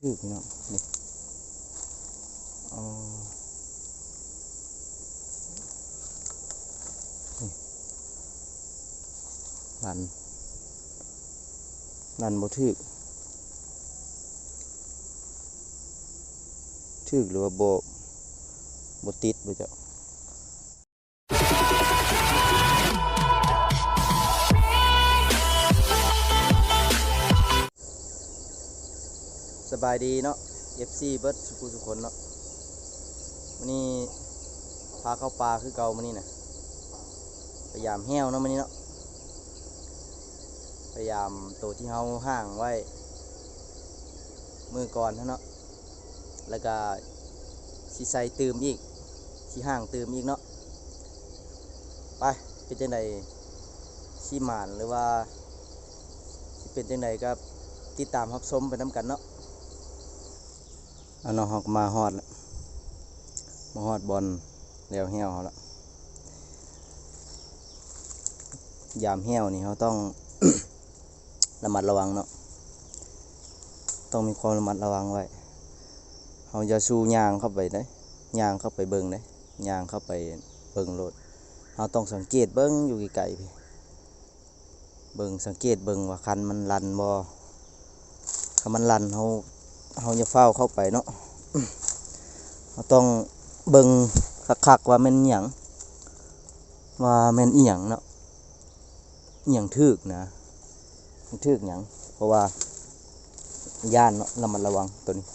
ชื่อพี่น้องนี่อ๋อนี่ลันบ่ถึกหรือว่าบ่ติดบ่เจ้าสบายดีเนาะ FC เบิร์ดสุคนเนาะมื้อนี้พาเข้าป่าคือเก่ามื้อนี้น่ะพยายามแห้วเนาะมื้อนี้เนาะพยายามตัวที่เฮาห่างไว้มือก่อนเนาะแล้วก็สิใส่ตื่มอีกสิห่างตื่มอีกเนาะไปเป็นจังไดสิหมานหรือว่าสิเป็นจังไดก็ติดตามรับชมไปนํกันเนาะเอาเนาะเฮาก็มาฮอดแล้วมาฮอดบอลแล้วแห้วเฮาละยามแห้วนี่เฮาต้อง ระมัดระวังเนาะต้องมีความระมัดระวังไว้เฮาอย่าสู้ย่างเข้าไปได้ย่างเข้าไปเบิ่งได้ย่างเข้าไปเบิ่งโลดเฮาต้องสังเกตเบิ่งอยู่ไกลๆพี่เบิ่งสังเกตเบิ่งว่าคันมันลั่นบ่ถ้ามันลั่นเฮาอย่าเฝ้าเข้าไปเนาะ เฮาต้องเบิ่งคักๆว่าแม่นหยังว่าแม่นอีหยังเนาะอีหยังถึกนะมันถึกหยังเพราะว่าย่านเนาะระมัดระวังตัวนี้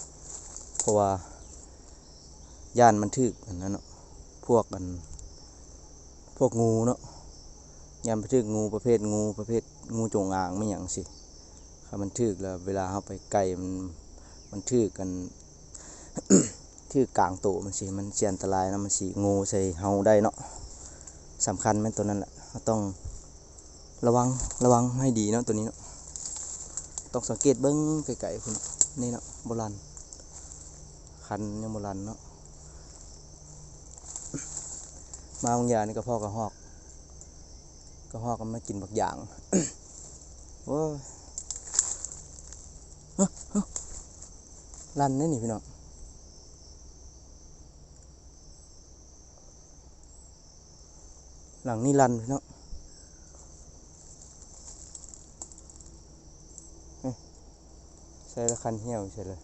เพราะว่าย่านมันถึกอันนั้นเนาะพวกงูเนาะย่านมันถึกงูประเภทงูจงอางไม่หยังสิถ้ามันถึกแล้วเวลาเฮาไปไกลมันถึกกัน ถึกกลางโตมันสิมันเสี่ยงอันตรายนะมันสิงูใส่เฮาได้เนาะสำคัญแม่นตัวนั้นแหละเราต้องระวังให้ดีเนาะตัวนี้เนาะต้องสังเกตเบิ่งไกลๆพุ่นนี่เนาะโบราณคันยังโบราณเนาะมาบางอย่างนี่ก็พ่อกระหอกก็มากินบักอย่าง โอ้ยลั่นนี่พี่น้องหลังนี่ลั่นพี่น้องใส่ละคันเหี่ยวใช่เลย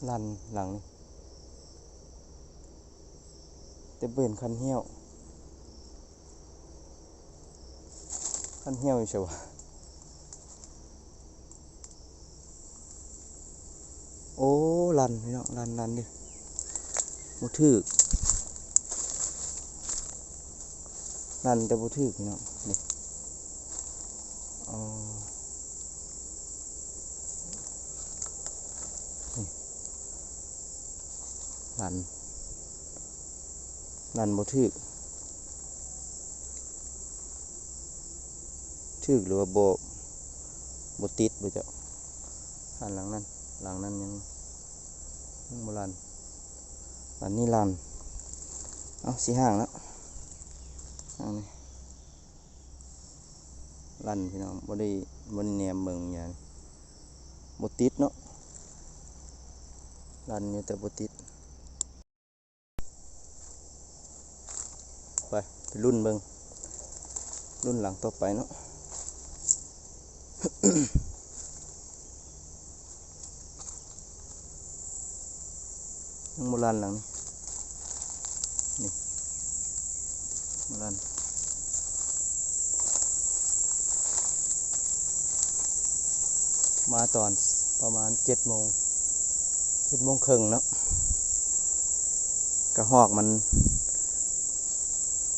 ลั่นหลังนี่แต่เบิ่นคันเหี่ยวอยู่ใช่ปะโอ้ลั่นพี่น้องลั่นดิบ่ถึกลั่นแต่บ่ถึกพี่น้องนี่อ๋อนี่ลั่นบ่ถึกหรือว่าบ่ติดบ่เจ้าหันหลังนั้นยังบ่ลั่นนี่ลั่นเอาสิห่างแล้วห่างนี่ลั่นพี่น้องบ่ได้แนมเบิ่งอย่างบ่ติดเนาะลั่นอยู่แต่บ่ติดไปรุ่นเบิ่งรุ่นหลังต่อไปเนาะ ยังโบราณหลังนี่โบราณมาตอนประมาณ7 โมงครึ่งเนาะกระหอกมัน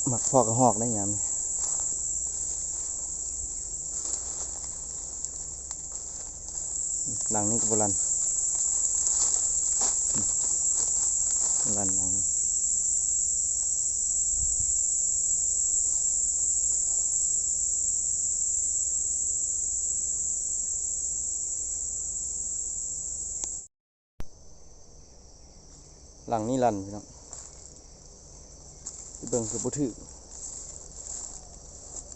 หมักพ่อกระหอกได้ยามหลังนี้ก็โบราณหลังนี้ลั่นพี่น้องเบิ่งคือบ่ถือ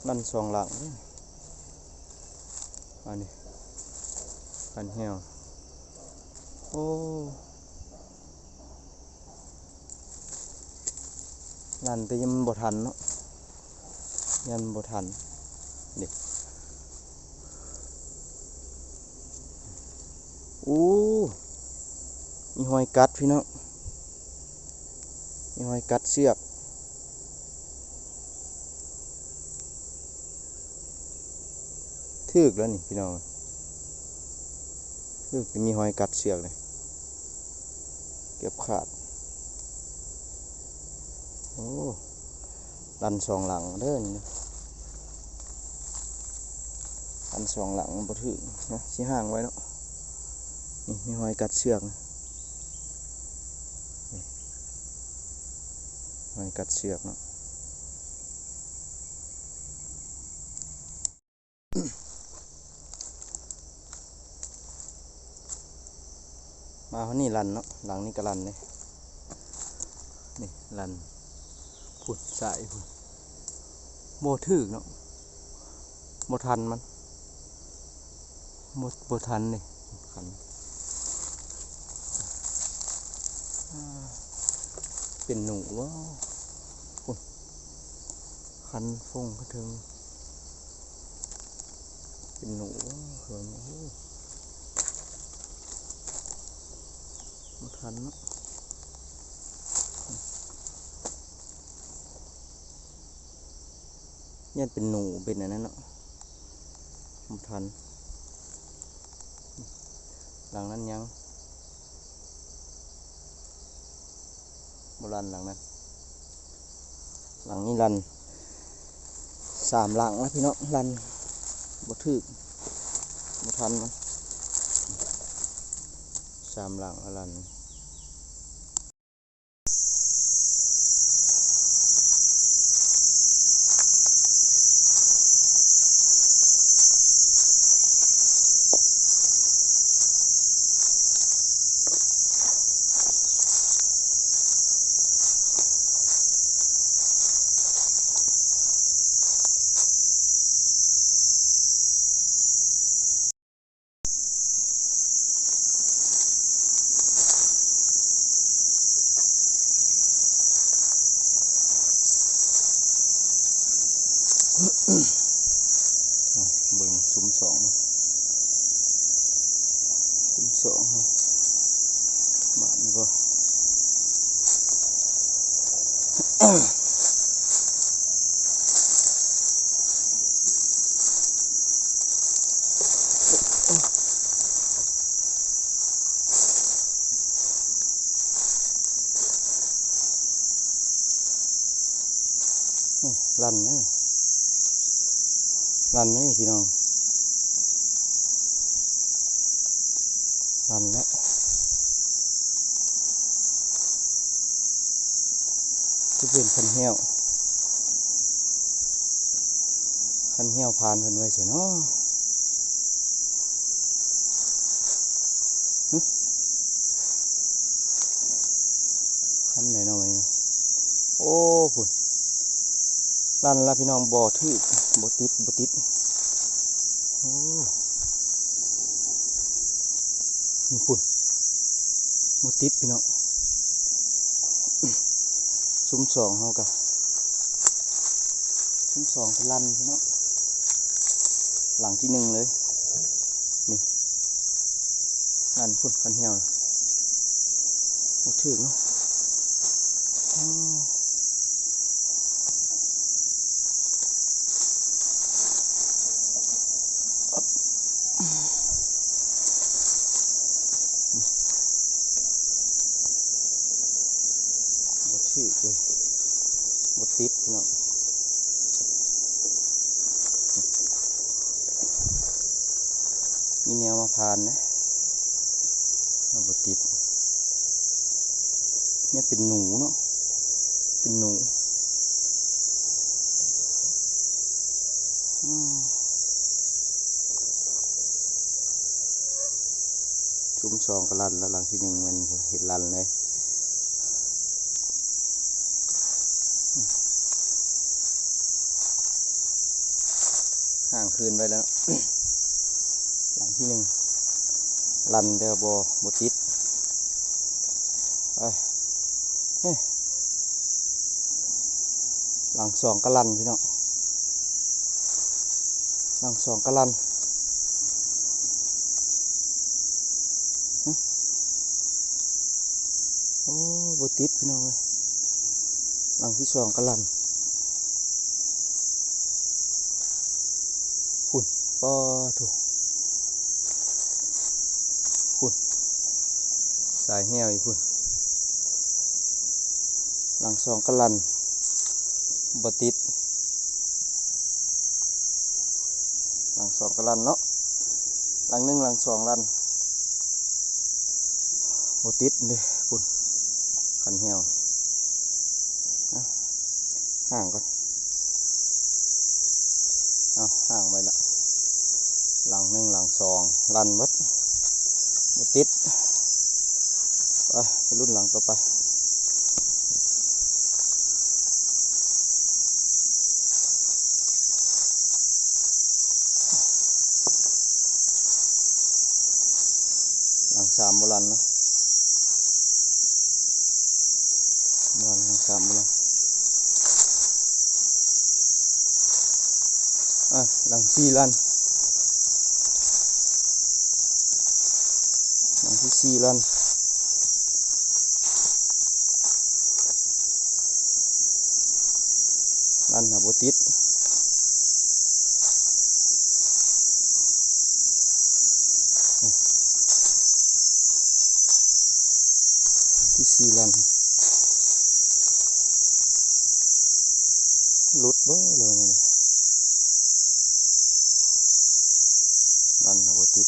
ลั่น2 หลัง อันนี้คันแห้วโอ้นั่นแต่ยังมันบ่ทันเนาะยันบ่ทันนี่อู้มีหอยกัดพี่น้องมีหอยกัดเสือกถึกแล้วนี่พี่น้องถึกมีหอยกัดเสือกเลยเก็บขาดโอ้ลันสองหลังเด้อนี่ลันสองหลังบ่ถึกนะสิห่างไว้เนาะนี่มีหอยกัดเสือกหอยกัดเสือกเนาะมาเขานี่ลันเนาะหลังนี้ก็ลันเลยนี่ลันผุดสายผุดโบถึกเนาะโบทันมันโบทันนี่ขันเป็นหนูวะคันฟงกระเทิงเป็นหนูเหิงโบทันเนาะเนี่ยเป็นหนูเป็นอะไรนั่นเนาะโบทันหลังนั้นยังโบราณหลังนั้นหลังนี้รัน3 หลังแล้วพี่น้องรันบ่ถึกบ่ทันมัน3 หลังแล้วรันเบิ่งซุ้มสองซุ้มสองฮะมานี่ก็รันนี่รันนี่พี่น้องรันแล้วจะเป็นคันแห้วผ่านเพิ่นไว้เสียเนาะคันไหนเนาะไหมเนาะโอ้พุ่นรันละพี่น้องบ่ถึกบ่ติดโอ้นี่พุ่นบ่ติดพี่น้องซุ้มสองเฮากะซุ้มสองเป็นลันพี่น้องหลังที่1เลยนี่ลันพุ่นคันเหี่ยวบ่ถึกเนาะบ่ถึกเลยบ่ติดพี่น้องมีแนวมาผ่านนะบ่ติดเนี่ยเป็นหนูเนาะเป็นหนูซุ้มสองก็ลันแล้วหลังที่1มันเห็นลันเลยห่างคืนไปแล้ว ที่หนึ่งลันแต่บ่ติดไปเฮ้ยหลังสองกะลันพี่น้องหลังสองกะลันโอ้บ่ติดพี่น้องเลยหลังที่สองกะลันหุ่นปอถูกหุ่นสายแห้วอีกหุ่นหลังสองกะลันบ่ติดหลังสองกะลันเนาะหลังหนึ่งหลังสองลันบ่ติดเลยหุ่นขันแห้วห่างก่อนเอาห่างไปละหลังหนึ่งหลังสองลันมัดบ่ติดไปรุ่นหลังต่อไปหลังสามบลันเนาะบลันหลังสามบลันหลังสี่ลันหลังที่สี่ลันลันหาบ่ติดที่สี่ลันหลุดบ่เลยนี่ลันหาบ่ติด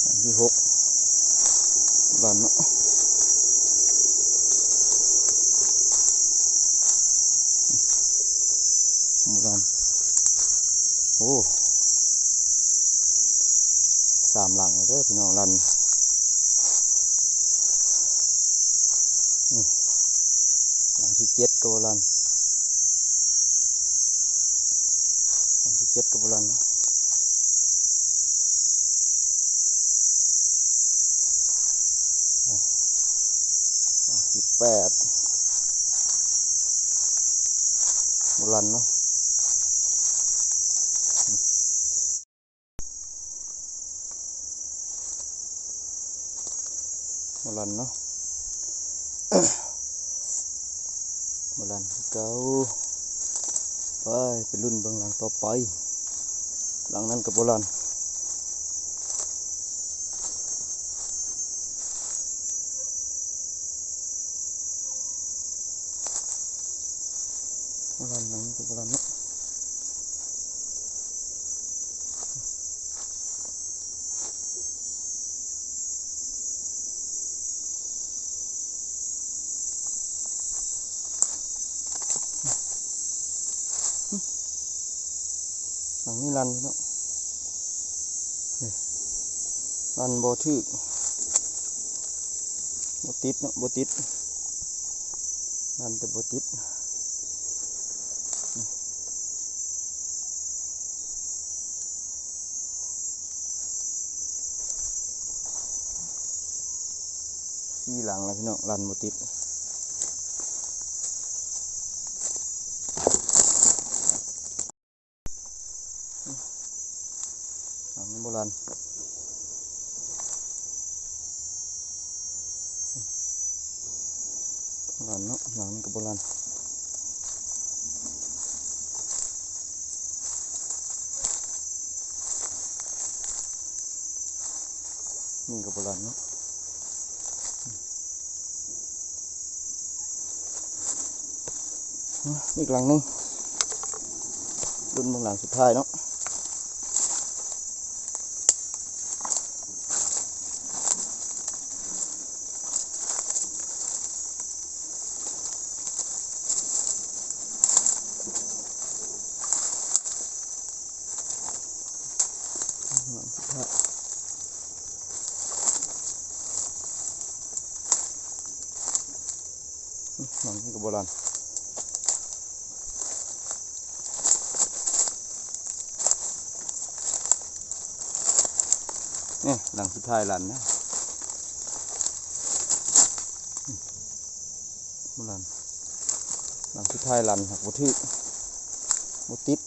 อันที่หกลันเนาะหมู่ลันโอ้สามหลังเด้อพี่น้องลันนี่หลังที่เจ็ดก็บ่ลันหลังที่เจ็ดก็บ่ลันเนาะหลังที่แปดบ่ลันเนาะบ่ลันเนาะบ่ลันเก่าไปรุ่นเบื้องหลังต่อไปหลังนั้นกับบ่ลันบ่ลันหลังนี้กับบ่ลันเนาะหลังนี้ลันเนาะลันบ่ถึกบ่ติดเนาะบ่ติดลันแต่บ่ติดสี่หลังแล้วพี่น้องลันบ่ติดหลังนี้บ่ลันลันเนาะหลังนี้กับบ่ลันนี่กับบ่ลันเนาะอีกหลังนึงรุ่นเบื้องหลังสุดท้ายเนาะหลังสุดท้าย น้องนี่ก็บ่รันนี่หลังสุดท้ายรันนะบ่รันหลังสุดท้ายรันหักบ่ถือบ่ติด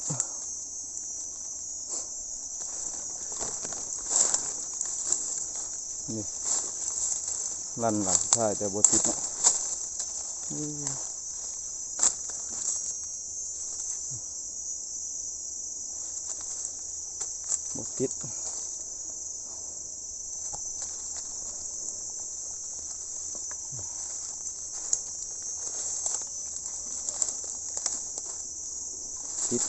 นี่รันหลังสุดท้ายแต่บ่ติดเนาะบ่ติดติด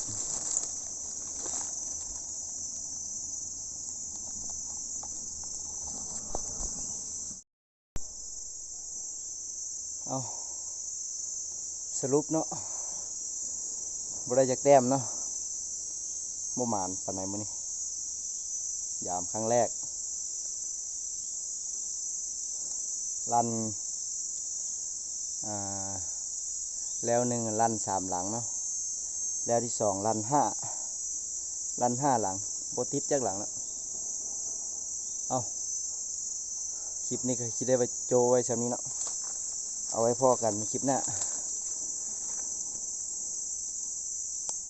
เอาสรุปเนาะบ่ได้จักแต้มเนาะบ่หมานปานใดมื้อนี้ยามครั้งแรกลั่นแล้วหนึ่งลั่น3หลังเนาะแล้วที่2ลั่น5หลังบ่ติดจักหลังแล้วเอาคลิปนี้ก็คิดได้ไว้โจไว้ซำนี้เนาะเอาไว้พอกันคลิปหน้า